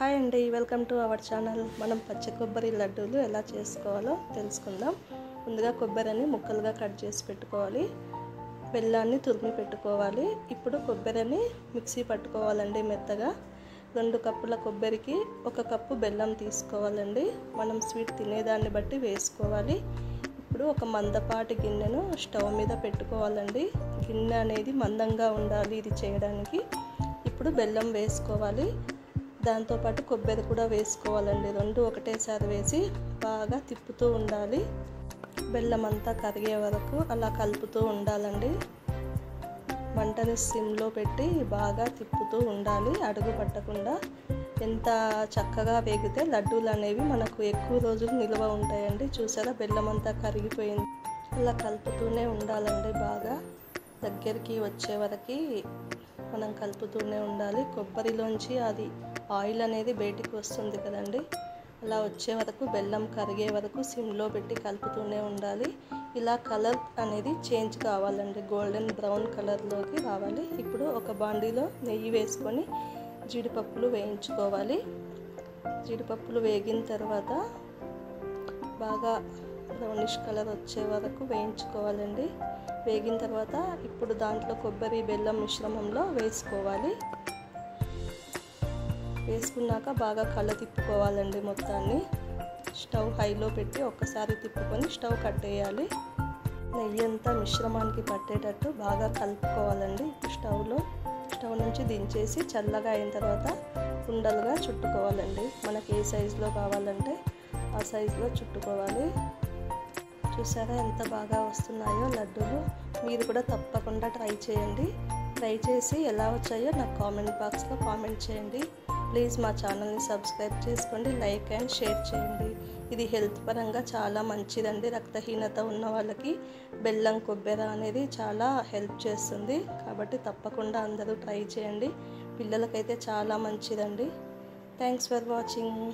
Hi అండి, welcome to our channel. మనం పచ్చి కొబ్బరి లడ్డూలు ఎలా చేసుకోవాలో తెలుసుకుందాం. ముందుగా కొబ్బరిని ముక్కలుగా కట్ చేసి పెట్టుకోవాలి. బెల్లాన్ని తురిమి పెట్టుకోవాలి. ఇప్పుడు కొబ్బరిని మిక్సీ పట్టుకోవాలండి మెత్తగా. 2 కప్పుల కొబ్బరికి 1 కప్పు బెల్లం తీసుకోవాలండి. మనం స్వీట్ తినేదాన్ని బట్టి వేసుకోవాలి. ఇప్పుడు ఒక మందపాటి గిన్నెను స్టవ్ మీద పెట్టుకోవాలండి. గిన్నె అనేది మందంగా ఉండాలి ఇది చేయడానికి. ఇప్పుడు బెల్లం వేసుకోవాలి. దాంతోపాటు కొబ్బరి కూడా వేసుకోవాలండి. 2 ఒకటేసారి వేసి బాగా తిప్పుతూ ఉండాలి. బెల్లం అంతా కరిగే వరకు అలా కలుపుతూ ఉండాలండి. మంటని సిమ్లో పెట్టి బాగా తిప్పుతూ ఉండాలి, అడుగు పట్టకుండా. ఎంత చక్కగా వేగితే లడ్డూలు అనేవి మనకు ఎక్కువ రోజులు నిల్వ ఉంటాయండి. చూసారా, బెల్లం అంతా కరిగిపోయింది. అలా కలుపుతూనే ఉండాలండి. బాగా దగ్గరికి వచ్చే వరకు మనం కలుపుతూనే ఉండాలి. కొబ్బరిలోంచి అది ఆయిల్ అనేది బయటికి వస్తుంది కదండి, అలా వచ్చే వరకు బెల్లం కరిగే వరకు సిమ్లో పెట్టి కలుపుతూనే ఉండాలి. ఇలా కలర్ అనేది చేంజ్ కావాలండి, గోల్డెన్ బ్రౌన్ కలర్లోకి రావాలి. ఇప్పుడు ఒక బాండీలో నెయ్యి వేసుకొని జీడిపప్పులు వేయించుకోవాలి. జీడిపప్పులు వేగిన తర్వాత బాగా బ్రౌనిష్ కలర్ వచ్చే వరకు వేయించుకోవాలండి. వేగిన తర్వాత ఇప్పుడు దాంట్లో కొబ్బరి బెల్లం మిశ్రమంలో వేసుకోవాలి. వేసుకున్నాక బాగా కళ్ళ తిప్పుకోవాలండి మొత్తాన్ని. స్టవ్ హైలో పెట్టి ఒక్కసారి తిప్పుకొని స్టవ్ కట్టేయాలి. నెయ్యి అంతా మిశ్రమానికి పట్టేటట్టు బాగా కలుపుకోవాలండి. స్టవ్ నుంచి దించేసి చల్లగా అయిన తర్వాత ఉండలుగా చుట్టుకోవాలండి. మనకి ఏ సైజులో కావాలంటే ఆ సైజులో చుట్టుకోవాలి. చూసారా ఎంత బాగా వస్తున్నాయో లడ్డూలు. మీరు కూడా తప్పకుండా ట్రై చేయండి. ట్రై చేసి ఎలా వచ్చాయో నాకు కామెంట్ బాక్స్లో కామెంట్ చేయండి. ప్లీజ్ మా ఛానల్ని సబ్స్క్రైబ్ చేసుకోండి, లైక్ అండ్ షేర్ చేయండి. ఇది హెల్త్ పరంగా చాలా మంచిదండి. రక్తహీనత ఉన్న వాళ్ళకి బెల్లం కొబ్బరి అనేది చాలా హెల్ప్ చేస్తుంది. కాబట్టి తప్పకుండా అందరూ ట్రై చేయండి. పిల్లలకైతే చాలా మంచిదండి. Thanks for watching.